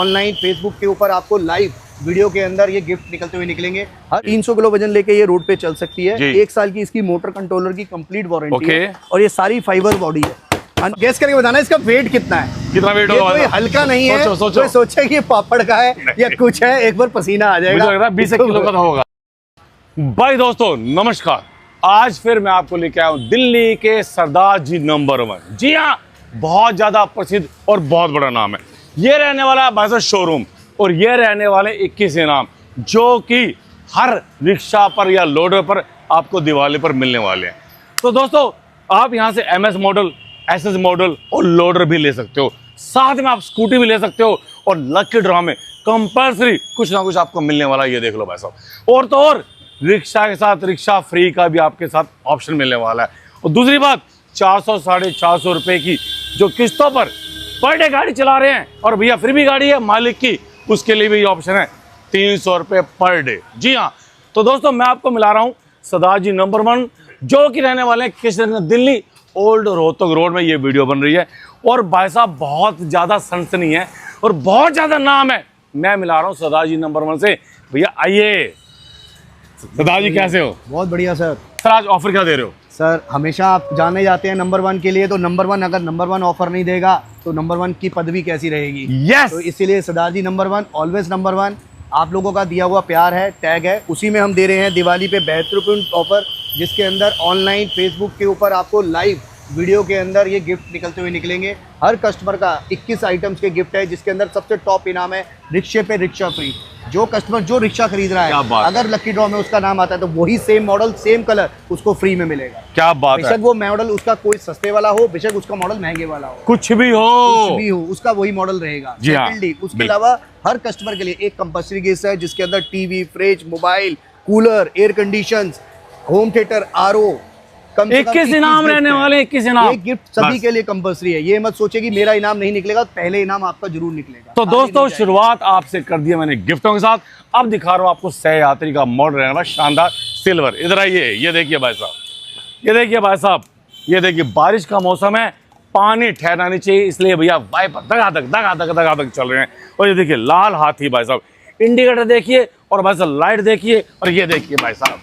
Online Facebook के ऊपर आपको लाइव वीडियो के अंदर ये गिफ्ट निकलते हुए निकलेंगे। हर 300 किलो वजन लेके ये रोड पे चल सकती है। 1 साल की इसकी मोटर कंट्रोलर की कंप्लीट वारंटी है और ये सारी फाइबर बॉडी है। गेस करके बताना इसका वेट कितना है। कितना वेट होगा? कोई हल्का नहीं है। सोचो सोचे कि पापड़ का है या कुछ है, एक बार पसीना आ जाएगा। मुझे लग रहा है 20 किलो का होगा। भाई दोस्तों नमस्कार, आज फिर मैं आपको लेके आया हूँ दिल्ली के सरदार जी नंबर 1। जी हाँ, बहुत ज्यादा प्रसिद्ध और बहुत बड़ा नाम है। ये रहने वाला है भाई साहब शोरूम और ये रहने वाले 21 इनाम जो कि हर रिक्शा पर या लोडर पर आपको दिवाली पर मिलने वाले हैं। तो दोस्तों आप यहाँ से MS मॉडल, SS मॉडल और लोडर भी ले सकते हो, साथ में आप स्कूटी भी ले सकते हो और लकी ड्रॉ में कंपल्सरी कुछ ना कुछ आपको मिलने वाला है। ये देख लो भाई साहब। और तो और रिक्शा के साथ रिक्शा फ्री का भी आपके साथ ऑप्शन मिलने वाला है। और दूसरी बात, 400 साढ़े 400 रुपए की जो किस्तों पर डे गाड़ी चला रहे हैं और भैया फ्री भी गाड़ी है मालिक की, उसके लिए भी ये ऑप्शन है 300 रुपए पर डे। जी हाँ, तो दोस्तों मैं आपको मिला रहा हूँ सरदार जी नंबर 1 जो कि रहने वाले हैं कृष्णनगर दिल्ली ओल्ड रोहतक रोड में ये वीडियो बन रही है। और भाई साहब बहुत ज़्यादा सनसनी है और बहुत ज़्यादा नाम है। मैं मिला रहा हूँ सरदार जी नंबर 1 से। भैया आइए। सरदार जी कैसे हो? बहुत बढ़िया सर। सर आज ऑफर क्या दे रहे हो? सर हमेशा आप जाने जाते हैं नंबर 1 के लिए, तो नंबर 1 अगर नंबर 1 ऑफर नहीं देगा तो नंबर 1 की पदवी कैसी रहेगी? यस। तो इसीलिए सरदार जी नंबर 1 ऑलवेज नंबर 1। आप लोगों का दिया हुआ प्यार है, टैग है, उसी में हम दे रहे हैं दिवाली पे 72 ऑफर, जिसके अंदर ऑनलाइन फेसबुक के ऊपर आपको लाइव वीडियो के अंदर ये गिफ्ट निकलते हुए निकलेंगे। हर कस्टमर का 21 आइटम्स के गिफ्ट है, जिसके अंदर सबसे टॉप इनाम है रिक्शे पे रिक्शा फ्री। जो कस्टमर जो रिक्शा खरीद रहा है अगर लकी ड्रॉ में उसका नाम आता है तो वही सेम मॉडल सेम कलर उसको फ्री में मिलेगा। क्या बात है। बेशक वो मॉडल उसका कोई सस्ते वाला हो, बेशक उसका मॉडल महंगे वाला हो, कुछ भी हो उसका वही मॉडल रहेगा। जी हाँ। उसके अलावा हर कस्टमर के लिए एक कंपल्सरी गिफ्ट है, जिसके अंदर TV, fridge, mobile, cooler, air condition, home theatre, RO। 21 इनाम रहने वाले, 21 इनाम। एक गिफ्ट सभी के लिए कंपल्सरी है। ये मत सोचे कि मेरा इनाम नहीं निकलेगा, पहले इनाम आपका जरूर निकलेगा। तो दोस्तों शुरुआत आपसे कर दी है मैंने गिफ्टों के साथ। अब दिखा रहा हूं आपको सहयात्री का मॉडल रहने वाला शानदार सिल्वर। इधर आइए, ये देखिए भाई साहब, ये देखिए भाई साहब, ये देखिए बारिश का मौसम है, पानी ठहरना नहीं चाहिए, इसलिए भैया वाइपर दगादग चल रहे हैं। और ये देखिए लाल हाथी भाई साहब, इंडिकेटर देखिए और भाई साहब लाइट देखिए, और ये देखिए भाई साहब,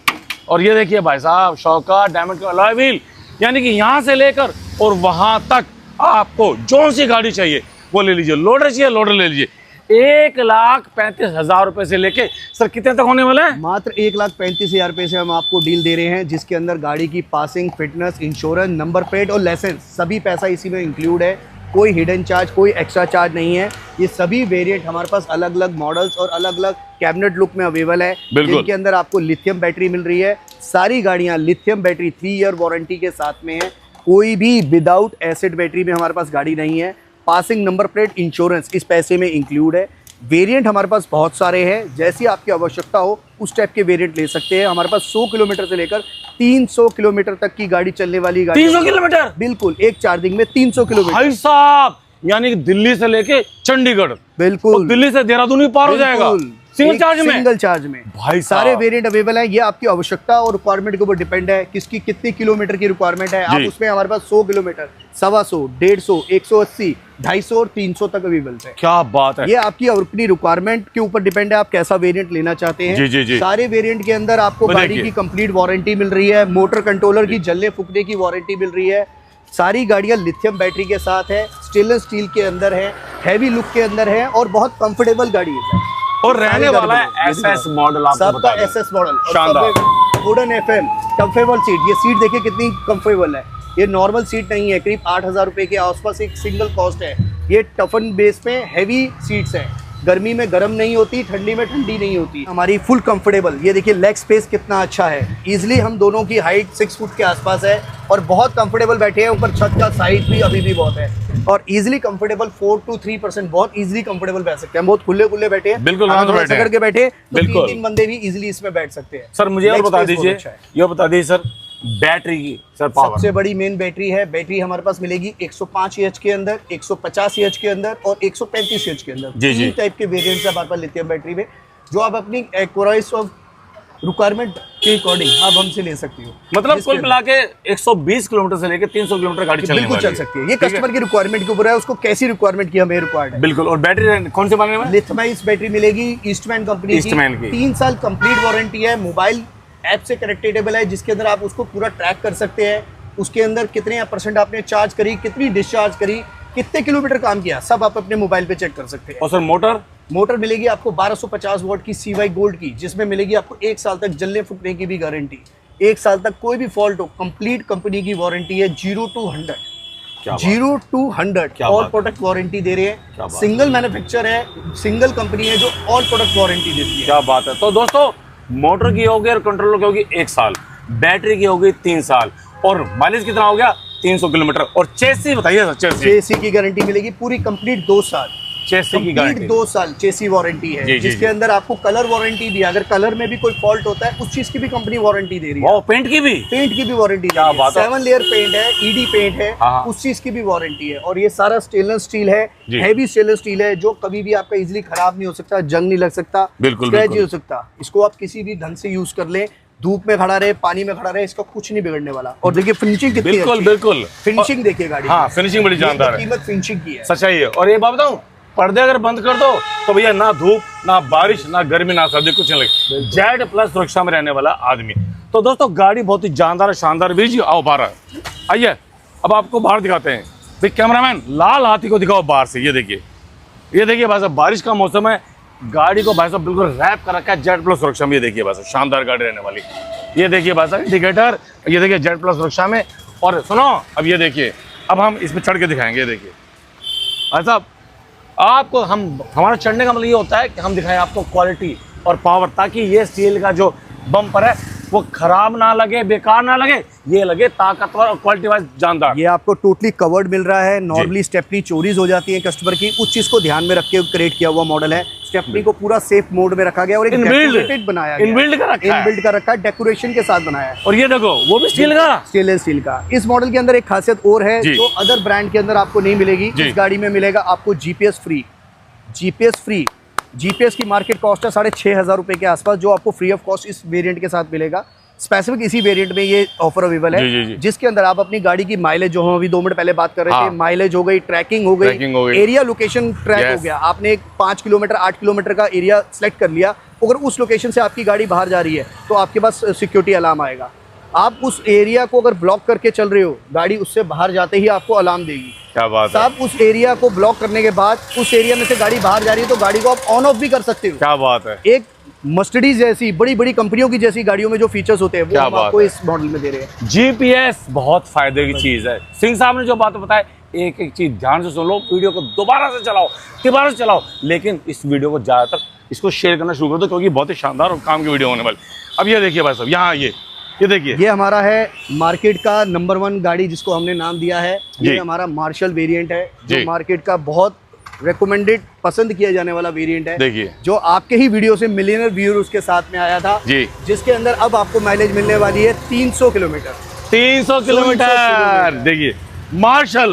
और ये देखिए भाई साहब शौका डायमंड का अलॉय व्हील। यानी कि यहाँ से लेकर और वहां तक आपको जो सी गाड़ी चाहिए वो ले लीजिए। लोडर चाहिए लोडर ले लीजिए। 1,35,000 रुपए से लेके सर कितने तक होने वाला है? मात्र 1,35,000 रुपए से हम आपको डील दे रहे हैं, जिसके अंदर गाड़ी की passing, fitness, insurance, number plate और लाइसेंस सभी पैसा इसी में इंक्लूड है। कोई हिडन चार्ज, कोई एक्स्ट्रा चार्ज नहीं है। ये सभी वेरिएंट हमारे पास अलग अलग मॉडल्स और अलग अलग कैबिनेट लुक में अवेलेबल है, जिनके अंदर आपको लिथियम बैटरी मिल रही है। सारी गाड़ियां लिथियम बैटरी 3 ईयर वारंटी के साथ में है। कोई भी विदाउट एसिड बैटरी में हमारे पास गाड़ी नहीं है। पासिंग, नंबर प्लेट, इंश्योरेंस इस पैसे में इंक्लूड है। वेरिएंट हमारे पास बहुत सारे हैं, जैसी आपकी आवश्यकता हो उस टाइप के वेरिएंट ले सकते हैं। हमारे पास 100 किलोमीटर से लेकर 300 किलोमीटर तक की गाड़ी चलने वाली गाड़ी। 300 किलोमीटर? बिल्कुल, एक चार्जिंग में 300 किलोमीटर। भाई साहब यानी कि दिल्ली से लेके चंडीगढ़, बिल्कुल दिल्ली से देहरादून भी पार हो जाएगा सिंगल चार्ज में। भाई सारे वेरिएंट अवेलेबल हैं। ये आपकी आवश्यकता और रिक्वायरमेंट के ऊपर डिपेंड है, किसकी कितनी किलोमीटर की रिक्वायरमेंट है। आप उसमें हमारे पास 100 किलोमीटर, 125, 150, 180, 250 और 300 तक अवेलेबल है। क्या बात है। ये आपकी अपनी रिक्वायरमेंट के ऊपर डिपेंड है, आप कैसा वेरिएंट लेना चाहते हैं। जी। सारे वेरिएंट के अंदर आपको गाड़ी की कंप्लीट वारंटी मिल रही है। मोटर कंट्रोलर की जलने फूकने की वारंटी मिल रही है। सारी गाड़ियां लिथियम बैटरी के साथ है, स्टेनलेस स्टील के अंदर है, हैवी लुक के अंदर है और बहुत कंफर्टेबल गाड़ी है। और रहने वाला है SS मॉडल, सबका SS model, wooden FM, comfortable seat. ये सीट देखिए कितनी कंफर्टेबल है। ये नॉर्मल सीट नहीं है, करीब 8,000 रुपए के आसपास एक सिंगल कॉस्ट है। ये टफन बेस पे हैवी सीट्स है, गर्मी में गर्म नहीं होती, ठंडी में ठंडी नहीं होती। हमारी फुल कंफर्टेबल। ये देखिए लेग स्पेस कितना अच्छा है। इजिली हम दोनों की हाइट 6 फुट के आसपास है और बहुत कंफर्टेबल बैठे हैं। ऊपर छत का साइज भी अभी भी बहुत है और इजिली कंफर्टेबल 4 to 3% बहुत इजिली कंफर्टेबल बैठ सकते हैं। बहुत खुले बैठे हैं, बिल्कुल करके बैठे तो 3 बंदे भी इजिली इसमें बैठ सकते हैं। सर मुझे और बता दीजिए, ये बता दीजिए सर बैटरी की सर पावर। सबसे बड़ी मेन बैटरी है। बैटरी हमारे पास मिलेगी 105 एच के अंदर, 150 एच के अंदर और 135 एच के अंदर। तीन टाइप के वेरिएंट्स हमारे पास लिथियम बैटरी में, जो आप अपनी एक्वाइस ऑफ रिक्वायरमेंट के अकॉर्डिंग आप हमसे ले सकती हो। मतलब जिसके कुल मिला के 120 किलोमीटर से लेके 300 किलोमीटर गाड़ी चलने बिल्कुल वाली चल सकती है। ये कस्टमर की रिक्वायरमेंट के ऊपर है, उसको कैसी रिक्वायरमेंट की हमें रिक्वायर्ड है। बिल्कुल। और बैटरी कौन से बनाने में? लिथियम बैटरी मिलेगी ईस्टमैन कंपनी ईस्टमैन की। 3 साल कंप्लीट वारंटी है। मोबाइल ऐप से कनेक्टेबल है, जिसके अंदर आप उसको पूरा ट्रैक कर सकते हैं। उसके अंदर कितने % आपने चार्ज करी, कितनी डिस्चार्ज करी, कितने किलोमीटर काम किया, सब आप अपने मोबाइल पे चेक कर सकते हैं। और सर मोटर मिलेगी आपको 1250 वॉट की CY गोल्ड की, जिसमें मिलेगी आपको 1 साल तक जलने फूकने की भी गारंटी। 1 साल तक कोई भी फॉल्ट हो, कंप्लीट कंपनी की वारंटी है 0 to 100। 0 to 100 all product warranty दे रहे हैं। सिंगल मैन्युफैक्चर है, सिंगल कंपनी है जो ऑल प्रोडक्ट वारंटी देती है। क्या बात है। तो दोस्तों मोटर की होगी और कंट्रोलर की होगी 1 साल, बैटरी की होगी 3 साल, और माइलेज कितना हो गया 300 किलोमीटर। और चेसी बताइए सर। चेसी की गारंटी मिलेगी पूरी कंप्लीट 2 साल। चेसी की गारंटी 2 साल चेसी वारंटी है, जिसके अंदर आपको कलर वारंटी भी है। अगर कलर में भी कोई फॉल्ट होता है, उस चीज की भी कंपनी वारंटी दे रही है। पेंट की भी वारंटी क्या बात है। 7 लेयर पेंट है, ED पेंट है, उस चीज की भी वारंटी है। और ये सारा स्टेनलेस स्टील है, हैवी स्टेनलेस स्टील है, जो कभी भी आपका इजीली खराब नहीं हो सकता, जंग नहीं लग सकता, स्क्रैच नहीं हो सकता। इसको आप किसी भी ढंग से यूज कर ले, धूप में खड़ा रहे, पानी में खड़ा रहे, इसका कुछ नहीं बिगड़ने वाला। और देखिए फिनिशिंग कितनी अच्छी है। बिल्कुल फिनिशिंग देखिए गाड़ी। हाँ, फिनिशिंग बड़ी जानदार है। कीमत फिनिशिंग की है। सच्चाई है। और ये बात बताऊं, पर्दे अगर बंद कर दो तो भैया ना धूप ना बारिश ना गर्मी ना सर्दी कुछ नहीं लगे। जेड प्लस सुरक्षा में रहने वाला आदमी। तो दोस्तों गाड़ी बहुत ही जानदार शानदार। वीर जी आओ बाहर आइए, अब आपको बाहर दिखाते हैं। भाई कैमरामैन लाल हाथी को दिखाओ बाहर से। ये देखिए भाई साहब, बारिश का मौसम है, गाड़ी को भाई साहब बिल्कुल रैप कर रखा है जेड प्लस सुरक्षा में। ये देखिए भाई साहब, शानदार गाड़ी रहने वाली। ये देखिए भाई साहब इंडिकेटर, ये देखिए जेड प्लस सुरक्षा में। और सुनो, अब ये देखिए, अब हम इसमें चढ़ के दिखाएंगे। ये देखिए भाई साहब, आपको हमारा चढ़ने का मतलब ये होता है कि हम दिखाएं आपको क्वालिटी और पावर, ताकि ये स्टील का जो बम्पर है वो खराब ना लगे, बेकार ना लगे, ये लगे ताकतवर और क्वालिटी वाइज जानदार। ये आपको टोटली कवर्ड मिल रहा है। नॉर्मली स्टेपनी चोरीज हो जाती है कस्टमर की, उस चीज को ध्यान में रख के क्रिएट किया हुआ मॉडल है। स्टेपनी को पूरा सेफ मोड में रखा गया और एक डेकोरेटेड बनाया गया, इनबिल्ड का रखा है, डेकोरेशन के साथ बनाया है। और ये देखो वो भी स्टील का। इस मॉडल के अंदर एक खासियत और है जो अदर ब्रांड के अंदर आपको नहीं मिलेगी। इस गाड़ी में मिलेगा आपको GPS फ्री। GPS की मार्केट कॉस्ट है 6,500 रुपए के आसपास, जो आपको फ्री ऑफ कॉस्ट इस वेरिएंट के साथ मिलेगा। स्पेसिफिक इसी वेरिएंट में ये ऑफर अवेलेबल है, जिसके अंदर आप अपनी गाड़ी की माइलेज, जो हम अभी 2 मिनट पहले बात कर रहे थे, माइलेज हो गई, ट्रैकिंग हो गई, एरिया लोकेशन ट्रैक हो गया। आपने 5 किलोमीटर 8 किलोमीटर का एरिया सेलेक्ट कर लिया, अगर उस लोकेशन से आपकी गाड़ी बाहर जा रही है तो आपके पास सिक्योरिटी अलार्म आएगा। आप उस एरिया को अगर ब्लॉक करके चल रहे हो, गाड़ी उससे बाहर जाते ही आपको अलार्म देगी। क्या बात है। आप उस एरिया को ब्लॉक करने के बाद उस एरिया में से गाड़ी बाहर जा रही है तो गाड़ी को आप ऑन ऑफ भी कर सकते हो। क्या बात है। एक मर्सिडीज जैसी बड़ी कंपनियों की जैसी गाड़ियों में जो फीचर्स होते हैं वो हम आपको इस मॉडल में दे रहे हैं। GPS बहुत फायदे की चीज है। सिंह साहब ने जो बात बताया, एक एक चीज ध्यान से सुन लो, वीडियो को दोबारा से चलाओ, लेकिन इस वीडियो को ज्यादातर इसको शेयर करना शुरू कर दो, क्योंकि बहुत ही शानदार और काम की वीडियो होने वाली। अब ये देखिए भाई साहब, यहाँ ये देखिए, ये हमारा है मार्केट का नंबर 1 गाड़ी, जिसको हमने नाम दिया है। ये हमारा मार्शल वेरिएंट है, जो मार्केट का बहुत रेकमेंडेड, पसंद किया जाने वाला वेरिएंट है। देखिए, जो आपके ही वीडियो से मिलियनर व्यूअर उसके साथ में आया था, जिसके अंदर अब आपको माइलेज मिलने वाली है 300 किलोमीटर। 300 किलोमीटर। देखिए मार्शल,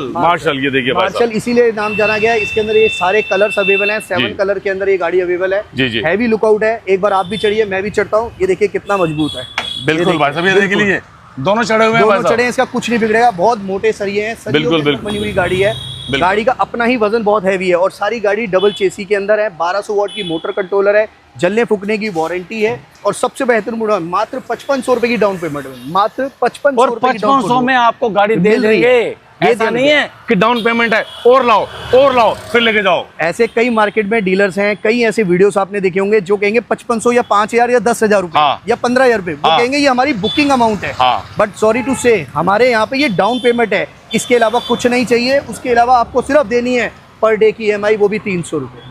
ये देखिए मार्शल इसीलिए नाम जाना गया है। इसके अंदर ये सारे कलर्स अवेलेबल हैं, 7 कलर के अंदर ये गाड़ी अवेलेबल है। हैवी लुकआउट है, एक बार आप भी चढ़िए, मैं भी चढ़ता हूँ। ये देखिए कितना मजबूत है। बिल्कुल भाई साहब, ये देख लीजिए, दोनों चढ़े हुए हैं, दोनों चढ़े हैं, इसका कुछ नहीं बिगड़ेगा। बहुत मोटे सरिये हैं, बिल्कुल बनी हुई गाड़ी है। गाड़ी का अपना ही वजन बहुत हैवी है, और सारी गाड़ी डबल चेसी के अंदर है। 1200 वॉट की मोटर कंट्रोलर है, जलने फूकने की वारंटी है, और सबसे बेहतरीन मॉडल मात्र 5500 रुपए की डाउन पेमेंट में, मात्र 5500 में आपको गाड़ी दे देंगे। ऐसा नहीं है कि डाउन पेमेंट है और लाओ फिर लेके जाओ। ऐसे कई मार्केट में डीलर्स हैं, कई ऐसे वीडियोस आपने देखे होंगे जो कहेंगे 5500 या 5000 या 10,000 रुपए या 15,000 रुपए, वो कहेंगे ये हमारी बुकिंग अमाउंट है। बट सॉरी टू से, हमारे यहाँ पे ये डाउन पेमेंट है, इसके अलावा कुछ नहीं चाहिए। उसके अलावा आपको सिर्फ देनी है पर डे की EMI, वो भी 300 रुपए,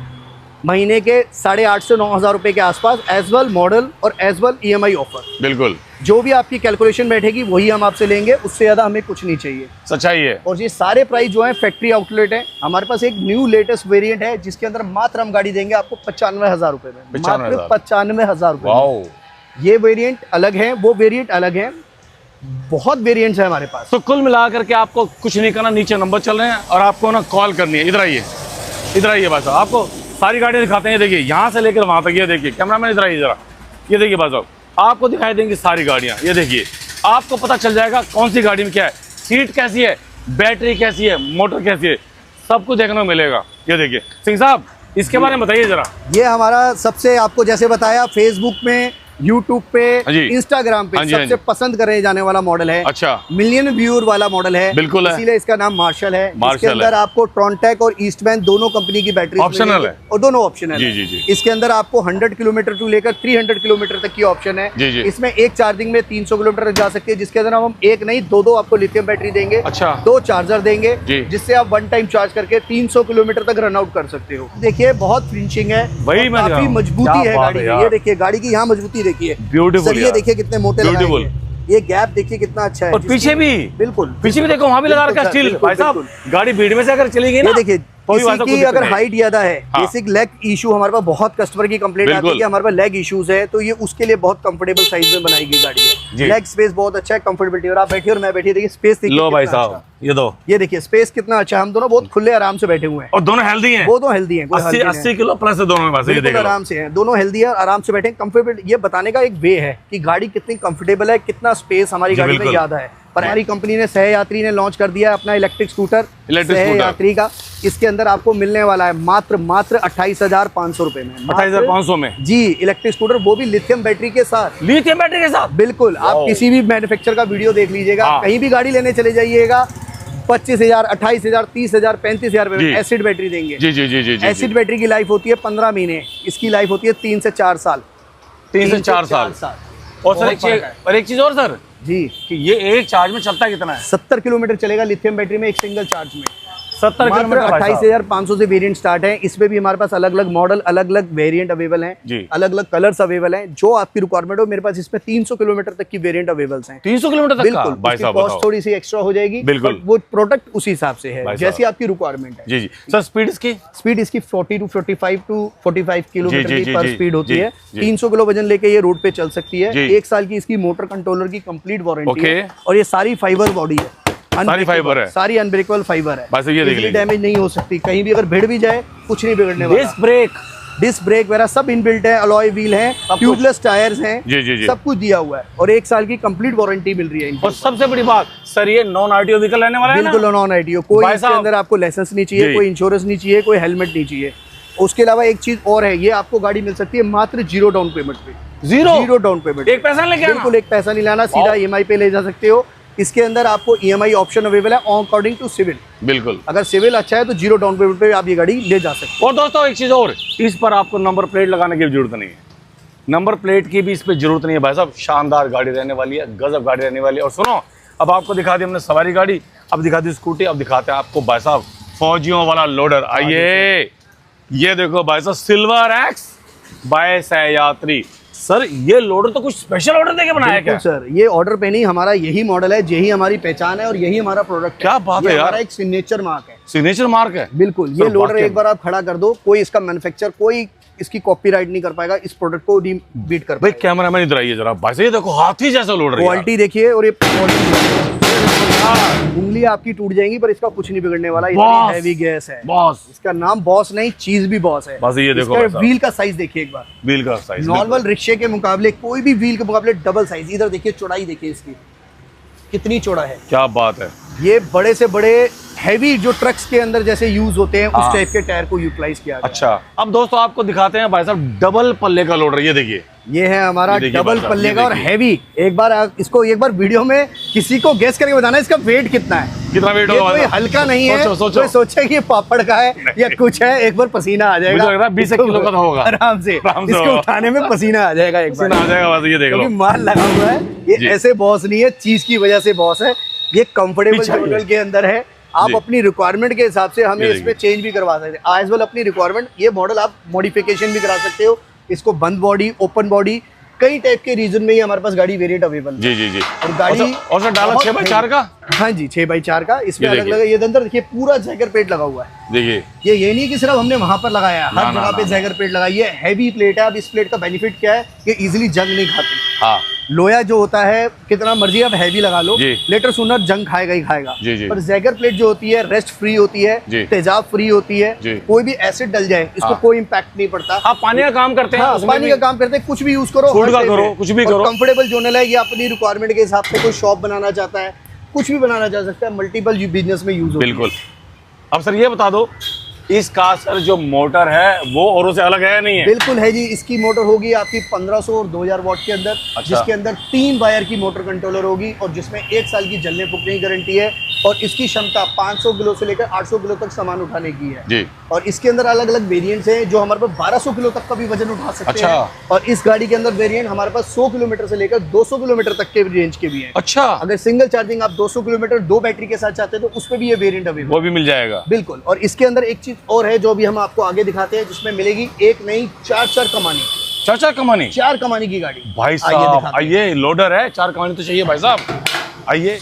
महीने के 8,500 से 9,000 रुपए के आसपास, एज वेल मॉडल और एज वेल EMI ऑफर। बिल्कुल, जो भी आपकी कैलकुलेशन बैठेगी वही हम आपसे लेंगे, उससे ज्यादा हमें कुछ नहीं चाहिए। सच्चाई है। और ये सारे प्राइस जो है फैक्ट्री आउटलेट है। हमारे पास एक न्यू लेटेस्ट वेरिएंट है, जिसके अंदर मात्र हम गाड़ी देंगे आपको 95,000 रुपए में, मात्र 95,000 रुपए। ये वेरिएंट अलग है, वो वेरिएंट अलग है, बहुत वेरिएंट्स है हमारे पास। तो कुल मिलाकर के आपको कुछ नहीं करना, नीचे नंबर चल रहे हैं और आपको ना कॉल करनी है। इधर आइए भाई साहब, आपको सारी गाड़ियाँ दिखाते हैं। देखिए यहाँ से लेकर वहाँ तक, ये देखिए कैमरामैन इधर आइए जरा, ये देखिए भाई साहब, आपको दिखाई देंगी सारी गाड़ियां। ये देखिए, आपको पता चल जाएगा कौन सी गाड़ी में क्या है, सीट कैसी है, बैटरी कैसी है, मोटर कैसी है, सब कुछ देखने को मिलेगा। ये देखिए सिंह साहब, इसके बारे में बताइए जरा। ये हमारा सबसे, आपको जैसे बताया, फेसबुक में, यूट्यूब पे, इंस्टाग्राम पे सबसे पसंद करे जाने वाला मॉडल है। अच्छा, मिलियन व्यूअर वाला मॉडल है, बिल्कुल है। इसीलिए इसका नाम मार्शल है। इसके अंदर आपको ट्रॉन्टेक और ईस्टमैन दोनों कंपनी की बैटरी ऑप्शनल है, और दोनों ऑप्शनल है। जी। इसके अंदर आपको 100 किलोमीटर टू लेकर 300 किलोमीटर तक की ऑप्शन है। जी। इसमें एक चार्जिंग में 300 किलोमीटर जा सकती है, जिसके अंदर हम एक नहीं दो आपको लिथियम बैटरी देंगे। अच्छा, 2 चार्जर देंगे, जिससे आप वन टाइम चार्ज करके 300 किलोमीटर तक रन आउट कर सकते हो। देखिए बहुत फिनिशिंग है, काफी मजबूती है गाड़ी की। ये देखिए गाड़ी की यहाँ मजबूती देखिए, ब्यूटीफुल। ये देखिए कितने मोटे लगाए हैं। ये गैप देखिए कितना अच्छा है। और पीछे भी, बिल्कुल पीछे भी देखो, वहाँ भी लगा रखा है स्टील। भाई साहब, गाड़ी भीड़ में से अगर चली गई ना, ये देखिए की अगर हाइट ज्यादा है, बेसिक लेग इशू हमारे पास बहुत कस्टमर की कंप्लेंट आती है कि हमारे पास लेग इश्यूज है, तो ये उसके लिए बहुत कंफर्टेबल साइज में बनाई गई गाड़ी है। लेग स्पेस बहुत अच्छा है, कंफर्टेबिलिटी, और आप बैठिए और मैं बैठिए, देखिए स्पेस देखिए। लो भाई साहब, ये दो, ये देखिए स्पेस कितना अच्छा है। हम दोनों बहुत खुले आराम से बैठे हुए हैं, और दोनों हेल्दी हैं। वो तो हेल्दी हैं, 80 किलो प्लस है दोनों में, बिल्कुल आराम से हैं, दोनों हेल्दी है और आराम से बैठे। कंफर्टेबल, ये बताने का एक वे है कि गाड़ी कितनी कंफर्टेबल है, कितना स्पेस हमारी गाड़ी में ज्यादा है। पर हमारी कंपनी ने, सहयात्री ने लॉन्च कर दिया है अपना इलेक्ट्रिक स्कूटर सहयात्री का। इसके अंदर आपको मिलने वाला है मात्र 28,500 रुपए में। 28,500 में जी, इलेक्ट्रिक स्कूटर, वो भी लिथियम बैटरी के साथ। लिथियम बैटरी के साथ, बिल्कुल। आप किसी भी मैन्युफैक्चरर का वीडियो देख लीजिएगा, कहीं भी गाड़ी लेने चले जाइएगा, 25,000, 28,000, 30,000, 35,000 रुपए में एसिड बैटरी देंगे। जी। एसिड बैटरी की लाइफ होती है 15 महीने, इसकी लाइफ होती है 3 से 4 साल। 3 से 4 साल। और सर एक चीज और सर जी, कि ये एक चार्ज में चलता कितना है? 70 किलोमीटर चलेगा लिथियम बैटरी में, एक सिंगल चार्ज में। 70 किलोमीटर। 28,500 से वेरिएंट स्टार्ट है। इसमें भी हमारे पास अलग अलग मॉडल, अलग अलग वेरिएंट अवेलेबल हैं, अलग अलग कलर्स अवेलेबल हैं, जो आपकी रिक्वायरमेंट हो। मेरे पास इसमें 300 किलोमीटर तक की वेरिएंट अवेलेबल हैं। 300 किलोमीटर तक का? बिल्कुल, कॉस्ट थोड़ी सी एक्स्ट्रा हो जाएगी, बिल्कुल, वो प्रोडक्ट उसी हिसाब से है जैसी आपकी रिक्वायरमेंट है। जी। सर स्पीड इसकी 40 to 45 किलोमीटर की पर स्पीड होती है। 300 किलो वजन लेके ये रोड पे चल सकती है। 1 साल की इसकी मोटर कंट्रोलर की कंप्लीट वारंटी है, और ये सारी फाइबर बॉडी है, सारी फाइबर है, सारी अनब्रेकेबल फाइबर है। बस ये देख लीजिए, डैमेज नहीं हो सकती, कहीं भी अगर भिड़ भी जाए कुछ नहीं बिगड़ने वाला। डिस्क ब्रेक वगैरह सब इनबिल्ट है, अलॉय व्हील है, ट्यूबलेस टायर्स हैं, जी। सब कुछ दिया हुआ है, और 1 साल की कंप्लीट वारंटी मिल रही है। और सबसे बड़ी बात सर, ये नॉन आरटीओ व्हीकल रहने वाला है ना? बिल्कुल नॉन आरटीओ, कोई इसके अंदर आपको लाइसेंस नहीं चाहिए, कोई इंश्योरेंस नहीं चाहिए, कोई हेलमेट नहीं चाहिए। उसके अलावा एक चीज और है, ये आपको गाड़ी मिल सकती है मात्र 0 डाउन पेमेंट पे। 0 डाउन पेमेंट, एक पैसा नहीं, बिल्कुल एक पैसा नहीं लाना, सीधा EMI पे ले जा सकते हो। इसके अंदर आपको EMI ऑप्शन अवेलेबल है अकॉर्डिंग टू सिविल। बिल्कुल, अगर सिविल अच्छा है तो 0 डाउन पेमेंट पे आप ये गाड़ी ले जा सकते हो। और दोस्तों एक चीज और, इस पर आपको नंबर प्लेट लगाने की जरूरत नहीं है, नंबर प्लेट की भी इस पर जरूरत नहीं है भाई साहब। शानदार गाड़ी रहने वाली है, गजब गाड़ी रहने वाली है। और सुनो, अब आपको दिखा दी हमने सवारी गाड़ी, अब दिखा दी स्कूटी, अब दिखाते हैं आपको भाई साहब फौजियों वाला लोडर। आइए, ये देखो भाई साहब, सिल्वर एक्स बाय सहयात्री। सर ये लोडर तो कुछ स्पेशल ऑर्डर देके बनाया क्या? सर ये ऑर्डर पे नहीं, हमारा यही मॉडल है, यही हमारी पहचान है और यही हमारा प्रोडक्ट। क्या बात है यार, हमारा एक सिग्नेचर मार्क है। सिग्नेचर मार्क है, बिल्कुल। ये लोडर एक बार आप खड़ा कर दो, कोई इसका मैन्युफैक्चर, कोई इसकी कॉपीराइट नहीं कर पाएगा, इस प्रोडक्ट को बीट कर भाई। कैमरा मैन इधर आइए जरा भाई, ये देखो हाथी जैसा लोडर, क्वालिटी देखिए, और ये उंगली आपकी टूट जाएंगी पर इसका कुछ नहीं बिगड़ने वाला, इतनी हैवी गैस है। बॉस, इसका नाम बॉस नहीं, चीज भी बॉस है। बस ये देखो, व्हील का साइज देखिए एक बार, व्हील का साइज नॉर्मल रिक्शे के मुकाबले, कोई भी व्हील के मुकाबले डबल साइज। इधर देखिए चौड़ाई देखिए इसकी कितनी चौड़ा है, क्या बात है। ये बड़े से बड़े हैवी जो ट्रक्स के अंदर जैसे यूज होते हैं, उस टाइप के टायर को यूटिलाइज किया गया। अच्छा, अब दोस्तों आपको दिखाते हैं भाई साहब डबल पल्ले का लोडर। ये देखिए, ये है हमारा डबल पल्ले का और हैवी। एक बार इसको एक बार वीडियो में किसी को गेस करके बताना इसका वेट कितना है। कितना वेट होगा? कोई हल्का नहीं है, सोचो। कोई सोचे कि ये पापड़ का है या कुछ है, एक बार पसीना आ जाएगा। मुझे लग रहा है 20 किलो का होगा, आराम से इसको उठाने में पसीना आ जाएगा, एक बार आ जाएगा। बस ये देख लो, माल लगा हुआ है। ये ऐसे बॉस नहीं है, चीज की वजह से बॉस है। ये कंफर्टेबल मॉडल के अंदर है, आप अपनी रिक्वायरमेंट के हिसाब से हमें इसमें चेंज भी करवा सकते हैं। एज वेल अपनी रिक्वायरमेंट, ये मॉडल आप मॉडिफिकेशन भी करा सकते हो। इसको बंद बॉडी, ओपन बॉडी, कई टाइप के रीजन में ही हमारे पास गाड़ी वेरिएंट अवेलेबल है। जी। और गाड़ी और सर डाला 6x4 का। हाँ जी, 6x4 का। इसमें अलग अलग, ये अंदर देखिए पूरा जैगर प्लेट लगा हुआ है। देखिए, ये नहीं कि सिर्फ हमने वहां पर लगाया है, हर जगह पे जैगर प्लेट लगाई है। हैवी प्लेट है। अब इस प्लेट का बेनिफिट क्या है कि इजीली जंग नहीं खाती। लोया जो होता है कितना मर्जी आप हैवी लगा लो, जी। लेटर सुनर जंग खाएगा ही खाएगा। जी, जी। पर जैगर प्लेट जो होती है रेस्ट फ्री होती है, जी। तेजाब फ्री होती है, जी। कोई भी एसिड डल जाए इसको हाँ। कोई इम्पैक्ट नहीं पड़ता। आप पानी का काम करते हैं, हाँ, उसमें पानी भी का काम करते हैं, कुछ भी यूज करो, फूड का करो, कुछ भी करो। कंफर्टेबल जोनल है, ये अपनी रिक्वायरमेंट के हिसाब से कोई शॉप बनाना चाहता है, कुछ भी बनाना चाह सकता है, मल्टीपल बिजनेस में यूज होती है। बिल्कुल। अब सर ये बता दो, इसका सर जो मोटर है वो औरों से अलग है या नहीं है? बिल्कुल है जी। इसकी मोटर होगी आपकी 1500 और 2000 वॉट के अंदर, अच्छा। जिसके अंदर 3 वायर की मोटर कंट्रोलर होगी और जिसमें 1 साल की जलने फूकने की गारंटी है और इसकी क्षमता 500 किलो से लेकर 800 किलो तक सामान उठाने की है जी। और इसके अंदर अलग अलग वेरिएंट्स हैं जो हमारे पास 1200 किलो तक का भी वजन उठा सकते अच्छा। हैं और इस गाड़ी के अंदर वेरिएंट हमारे पास 100 किलोमीटर से लेकर 200 किलोमीटर तक के रेंज के भी हैं। अच्छा, अगर सिंगल चार्जिंग आप 200 किलोमीटर 2 बैटरी के साथ चाहते हैं तो उस पर भी ये वेरिएंट अवेलेबल वो भी मिल जाएगा। बिल्कुल। और इसके अंदर एक चीज और है जो भी हम आपको आगे दिखाते हैं, जिसमें मिलेगी एक नई 4 कमानी, 4 कमानी। 4 कमानी की गाड़ी। भाई आइए साहब दिखाते हैं। आइए, लोडर है, 4 कमानी तो चाहिए भाई साहब। आइए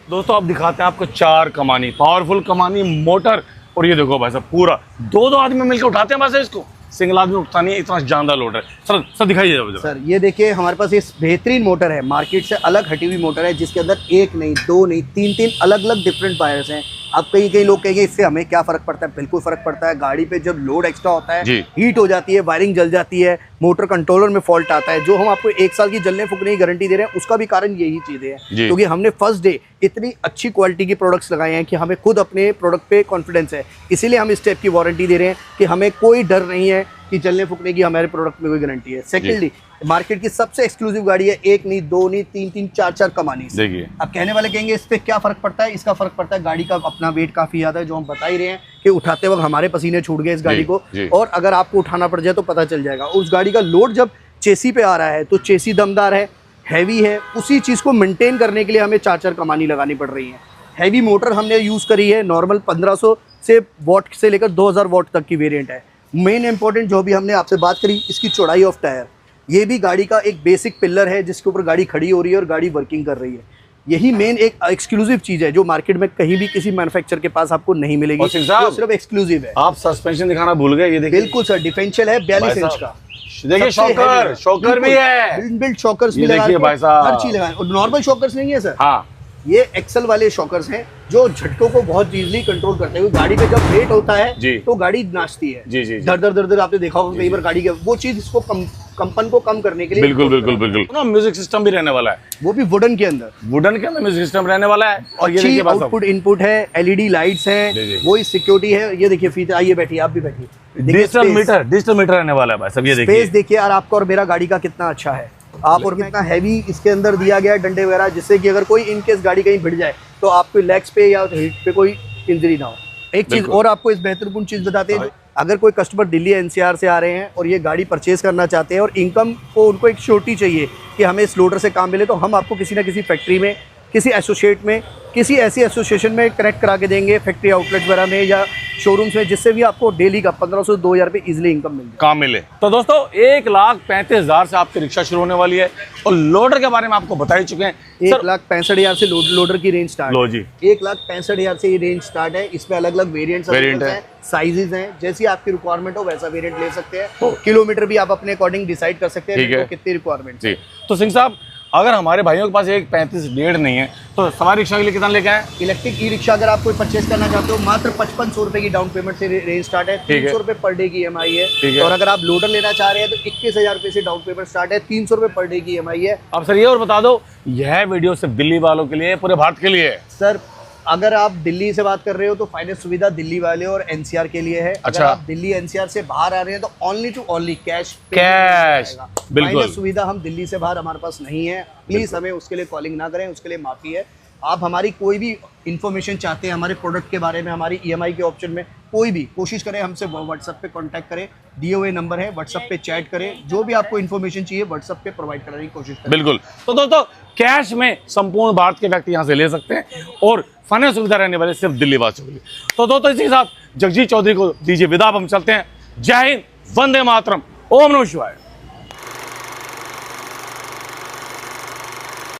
दोस्तों, आप दिखाते हैं आपको 4 कमानी, पावरफुल कमानी मोटर। और ये देखो भाई साहब, पूरा 2 आदमी मिलकर उठाते हैं बस इसको, सिंगल आदमी उठता नहीं है, इतना जानदार लोडर है। सर दिखाइए जरा। सर ये देखिए हमारे पास ये बेहतरीन मोटर है, मार्केट से अलग हटी हुई मोटर है, जिसके अंदर एक नहीं, 2 नहीं, 3 अलग अलग डिफरेंट वायर्स हैं। अब कई लोग कहेंगे इससे हमें क्या फर्क पड़ता है? बिल्कुल फर्क पड़ता है। गाड़ी पे जब लोड एक्स्ट्रा होता है, जी। हीट हो जाती है, वायरिंग जल जाती है, मोटर कंट्रोलर में फॉल्ट आता है, जो हम आपको 1 साल की जलने फूकने की गारंटी दे रहे हैं, उसका भी कारण यही चीजें हैं। जी। क्योंकि हमने फर्स्ट डे इतनी अच्छी क्वालिटी की प्रोडक्ट्स लगाए हैं कि हमें खुद अपने प्रोडक्ट पे कॉन्फिडेंस है, इसीलिए हम इस टाइप की वारंटी दे रहे हैं कि हमें कोई डर नहीं है कि जलने फूकने की हमारे प्रोडक्ट में कोई गारंटी है। सेकेंडली, मार्केट की सबसे एक्सक्लूसिव गाड़ी है, 1 नहीं, 2 नहीं, 3 4 कमानी। देखिए, अब कहने वाले कहेंगे इस पे क्या फर्क पड़ता है? इसका फर्क पड़ता है, गाड़ी का अपना वेट काफी ज्यादा है, जो हम बता ही रहे हैं कि उठाते वक्त हमारे पसीने छूट गए इस गाड़ी को, जी। और अगर आपको उठाना पड़ जाए तो पता चल जाएगा। उस गाड़ी का लोड जब चेसी पे आ रहा है तो चेसी दमदार है, हैवी है, उसी चीज को मेंटेन करने के लिए हमें 4 कमानी लगानी पड़ रही है। हैवी मोटर हमने यूज करी है, नॉर्मल 1500 से वॉट से लेकर 2000 वॉट तक की वेरिएंट है। मेन इंपॉर्टेंट जो भी हमने आपसे बात करी, इसकी चौड़ाई ऑफ टायर, ये भी गाड़ी का एक बेसिक पिलर है जिसके ऊपर गाड़ी खड़ी हो रही है और गाड़ी वर्किंग कर रही है। यही मेन एक एक्सक्लूसिव चीज है जो मार्केट में कहीं भी किसी मैन्युफैक्चर के पास आपको नहीं मिलेगी, और सिंह साहब, जो सिर्फ एक्सक्लूसिव है। आप सस्पेंशन दिखाना भूल गए। ये देखिए, बिल्कुल सर, डिफरेंशियल है 42 इंच का। देखिए, शॉकर भी है, बिल्ट शॉकर्स भी ये लगा देखिए के, भाई साहब, हर चीज लगा। और नॉर्मल शॉकर्स नहीं है सर, हाँ, ये एक्सल वाले शॉकर्स हैं जो झटकों को बहुत इजीली कंट्रोल करते हैं। गाड़ी पे जब वेट होता जी। है तो गाड़ी नाचती है, जी, जी, जी। दर दर आपने देखा होगा कई बार गाड़ी के, वो चीज इसको कंपन को कम करने के लिए। बिल्कुल ना, म्यूजिक सिस्टम भी रहने वाला है, वो भी वुडन के अंदर, वुडन के अंदर म्यूजिक सिस्टम रहने वाला है। और ये अच्छी देखिए भाई साहब, आउटपुट इनपुट है, एलईडी लाइट्स जी, हैं, जी। वही सिक्योरिटी है। ये देखिए फीचर, आइए बैठिए, आप भी बैठिए, डिजिटल मीटर रहने वाला है भाई साहब। ये देखिए, स्पेस देखिए यार आपका और मेरा गाड़ी का कितना अच्छा है। आप और कितना हैवी इसके अंदर दिया गया है डंडे वगैरह, जिससे कि अगर कोई इनकेस गाड़ी कहीं भिड़ जाए तो आपके लेग्स पे या हिट पे कोई इंजरी ना हो। एक चीज बिल्कुल। और आपको इस बेहतरपूर्ण चीज बताते हैं, अगर कोई कस्टमर दिल्ली एनसीआर से आ रहे हैं और ये गाड़ी परचेज करना चाहते हैं और इनकम को उनको एक श्योरिटी चाहिए कि हमें इस लोडर से काम मिले, तो हम आपको किसी ना किसी फैक्ट्री में, किसी एसोसिएट में, किसी ऐसी एसोसिएशन में कनेक्ट करा के देंगे, फैक्ट्री आउटलेट वगैरह में या शोरूम्स में, जिससे भी आपको डेली का 1500 से 2000 रुपये इजिली इनकम मिल जाए, काम मिले। तो दोस्तों, 1,35,000 से आपकी रिक्शा शुरू होने वाली है और लोडर के बारे में आपको बता ही चुके हैं। 1,65,000 से लोडर की रेंज स्टार्ट लो है। जी, 1,65,000 से ये रेंज स्टार्ट है। इसमें अलग अलग वेरिएंट्स हैं, साइजेस हैं, जैसी आपकी रिक्वायरमेंट हो वैसा वेरिएंट ले सकते हैं। किलोमीटर भी आप अपने अकॉर्डिंग डिसाइड कर सकते हैं कितनी रिक्वायरमेंट जी। तो सिंह साहब, अगर हमारे भाइयों के पास 1,35,500 नहीं है तो सवारी रिक्शा के लिए कितना लेके आए? इलेक्ट्रिक ई रिक्शा अगर आप कोई परचेज करना चाहते हो, मात्र 5500 रुपए की डाउन पेमेंट से रेंज स्टार्ट है। 300 रुपए पर डे की EMI है। और अगर आप लोडर लेना चाह रहे हैं तो 21,000 रुपए से डाउन पेमेंट स्टार्ट है, 300 रुपए पर डे की EMI है। अब सर ये और बता दो, यह वीडियो सिर्फ दिल्ली वालों के लिए, पूरे भारत के लिए है? सर अगर आप दिल्ली से बात कर रहे हो तो फाइनेंस सुविधा दिल्ली वाले और NCR के लिए है। अगर आप दिल्ली NCR से बाहर आ रहे हैं तो ओनली टू ओनली कैश बिल्कुल। फाइनेंस सुविधा हम दिल्ली से बाहर हमारे पास नहीं है, प्लीज हमें उसके लिए कॉलिंग ना करें, उसके लिए माफी है। आप हमारी कोई भी इन्फॉर्मेशन चाहते हैं हमारे प्रोडक्ट के बारे में, हमारी EMI के ऑप्शन में, कोई भी कोशिश करें हमसे व्हाट्सएप पे कांटेक्ट करें, दिए हुए नंबर है, व्हाट्सएप पे चैट करें, जो भी आपको इन्फॉर्मेशन चाहिए व्हाट्सएप पे प्रोवाइड कराने की कोशिश करें। बिल्कुल। तो दोस्तों, कैश में संपूर्ण भारत के व्यक्ति यहाँ से ले सकते हैं और फाइनेंस सुविधा रहने वाले सिर्फ दिल्ली वासियों के लिए। तो दोस्तों, इसी के साथ जगजीत चौधरी को दीजिए विदा, हम चलते हैं। जय हिंद, वंदे मातरम, ओम नमः शिवाय।